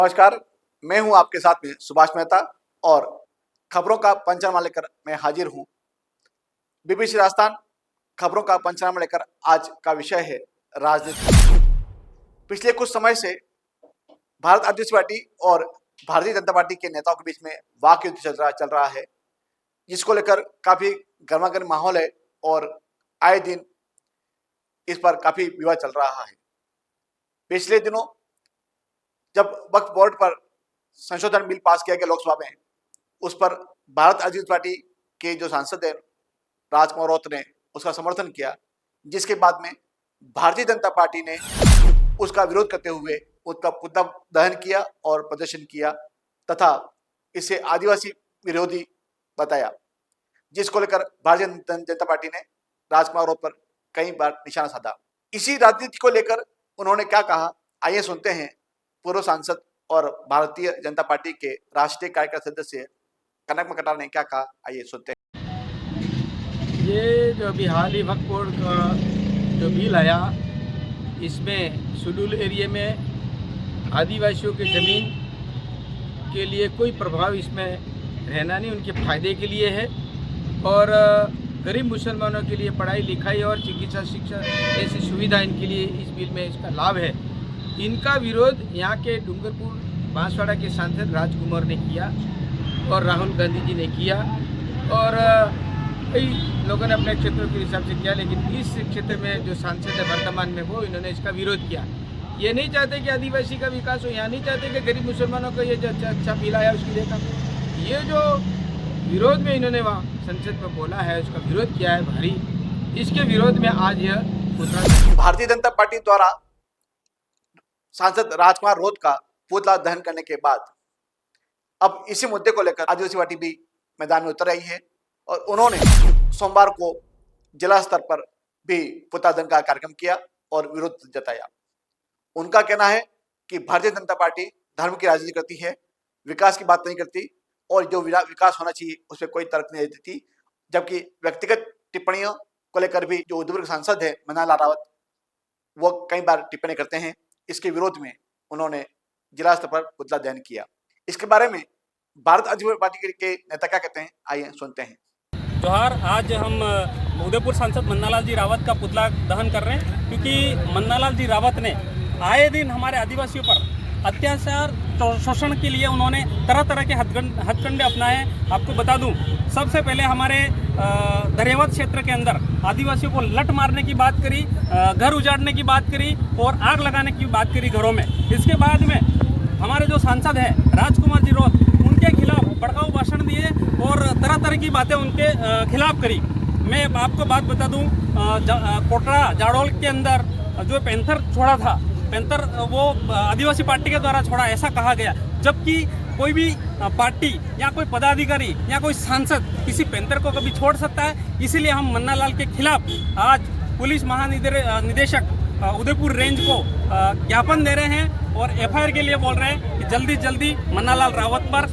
नमस्कार, मैं हूं आपके साथ में सुभाष मेहता और खबरों का पंचनामा लेकर मैं हाजिर हूं। बीबीसी राजस्थान खबरों का पंचनामा लेकर आज का विषय है राजनीति। पिछले कुछ समय से भारत आदिवासी पार्टी और भारतीय जनता पार्टी के नेताओं के बीच में वाक युद्ध चल रहा है, जिसको लेकर काफी गर्मागर्म माहौल है और आए दिन इस पर काफी विवाद चल रहा है। पिछले दिनों जब वक्फ बोर्ड पर संशोधन बिल पास किया गया लोकसभा में, उस पर भारत आदिवासी पार्टी के जो सांसद हैं राजकुमार रौत ने उसका समर्थन किया, जिसके बाद में भारतीय जनता पार्टी ने उसका विरोध करते हुए उसका पुतला दहन किया और प्रदर्शन किया तथा इसे आदिवासी विरोधी बताया, जिसको लेकर भारतीय जनता पार्टी ने राजकुमार रौत पर कई बार निशाना साधा। इसी राजनीति को लेकर उन्होंने क्या कहा, आइए सुनते हैं पूर्व सांसद और भारतीय जनता पार्टी के राष्ट्रीय कार्यकारिणी सदस्य कनक मकटार ने क्या कहा, आइए सुनते हैं। ये जो अभी हाल ही वक्फ बोर्ड का जो बिल आया, इसमें शेड्यूल एरिया में आदिवासियों की ज़मीन के लिए कोई प्रभाव इसमें रहना नहीं, उनके फायदे के लिए है और गरीब मुसलमानों के लिए पढ़ाई लिखाई और चिकित्सा शिक्षा ऐसी सुविधा इनके लिए इस बिल में इसका लाभ है। इनका विरोध यहाँ के डूंगरपुर बांसवाड़ा के सांसद राजकुमार ने किया और राहुल गांधी जी ने किया और कई लोगों ने अपने क्षेत्रों के हिसाब से किया, लेकिन इस क्षेत्र में जो सांसद है वर्तमान में वो इन्होंने इसका विरोध किया। ये नहीं चाहते कि आदिवासी का विकास हो, यहाँ नहीं चाहते कि गरीब मुसलमानों को ये जो अच्छा बिल आया उसकी देखा। ये जो विरोध में इन्होंने वहाँ संसद में बोला है, उसका विरोध किया है भारी, इसके विरोध में आज यह भारतीय जनता पार्टी द्वारा सांसद राजकुमार रौत का पुतला दहन करने के बाद अब इसी मुद्दे को लेकर आदिवासी पार्टी भी मैदान में उतर रही है और उन्होंने सोमवार को जिला स्तर पर भी पुतला दहन का कार्यक्रम किया और विरोध जताया। उनका कहना है कि भारतीय जनता पार्टी धर्म की राजनीति करती है, विकास की बात नहीं करती और जो विकास होना चाहिए उस पर कोई तर्क नहीं देती, जबकि व्यक्तिगत टिप्पणियों को लेकर भी जो उधमपुर के सांसद है मनहर रावत वो कई बार टिप्पणी करते हैं। इसके विरोध में उन्होंने जिला स्तर पर पुतला दहन किया। इसके बारे में भारत आदिवासी पार्टी के नेता क्या कहते हैं, आइए सुनते हैं। जोहार, आज हम उदयपुर सांसद मन्नालाल जी रावत का पुतला दहन कर रहे हैं, क्योंकि मन्नालाल जी रावत ने आए दिन हमारे आदिवासियों पर अत्याचार शोषण के लिए उन्होंने तरह तरह के हथकंडे अपनाए हैं। आपको बता दूं, सबसे पहले हमारे दरियावत क्षेत्र के अंदर आदिवासियों को लट मारने की बात करी, घर उजाड़ने की बात करी और आग लगाने की बात करी घरों में। इसके बाद में हमारे जो सांसद हैं राजकुमार जी रौत, उनके खिलाफ भड़काऊ भाषण दिए और तरह तरह की बातें उनके खिलाफ करी। मैं आपको बात बता दूं, कोटरा जाड़ोल के अंदर जो पैंथर छोड़ा था, पैंथर वो आदिवासी पार्टी के द्वारा छोड़ा ऐसा कहा गया, जबकि कोई भी पार्टी या कोई पदाधिकारी या कोई सांसद किसी पैंथर को कभी छोड़ सकता है। इसीलिए हम मन्नालाल के खिलाफ आज पुलिस महानिदेशक उदयपुर रेंज को ज्ञापन दे रहे हैं और एफआईआर के लिए बोल रहे हैं कि जल्दी जल्दी मन्नालाल रावत पर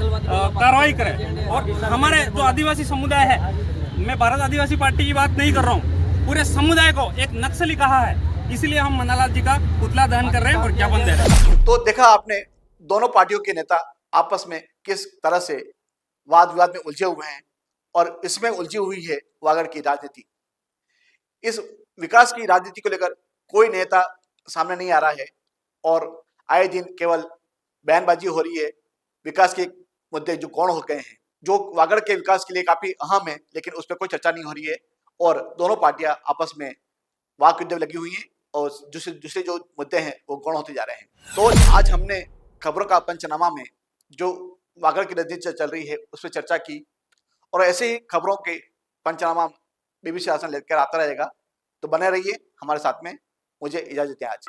कार्रवाई करें। और हमारे जो आदिवासी समुदाय है, मैं भारत आदिवासी पार्टी की बात नहीं कर रहा हूँ, पूरे समुदाय को एक नक्सली कहा है, इसलिए हम मन्नालाल जी का पुतला दहन कर रहे हैं और ज्ञापन दे रहे हैं। तो देखा आपने दोनों पार्टियों के नेता आपस में किस तरह से वाद विवाद में उलझे हुए हैं और इसमें उलझी हुई है वागड़ की राजनीति। इस विकास की राजनीति को लेकर कोई नेता सामने नहीं आ रहा है और आए दिन केवल बयानबाजी हो रही है। विकास के मुद्दे जो गौण हो गए हैं, जो वागड़ के विकास के लिए काफी अहम है, लेकिन उस पर कोई चर्चा नहीं हो रही है और दोनों पार्टियां आपस में वाक युद्ध में लगी हुई हैं और दूसरे जो मुद्दे हैं वो गौण होते जा रहे हैं। तो आज हमने खबरों का पंचनामा में जो वागड़ की राजनीति चल रही है उस पर चर्चा की और ऐसे ही खबरों के पंचनामा बीबीसी आसन लेकर आता रहेगा। तो बने रहिए हमारे साथ में। मुझे इजाजत दें आज।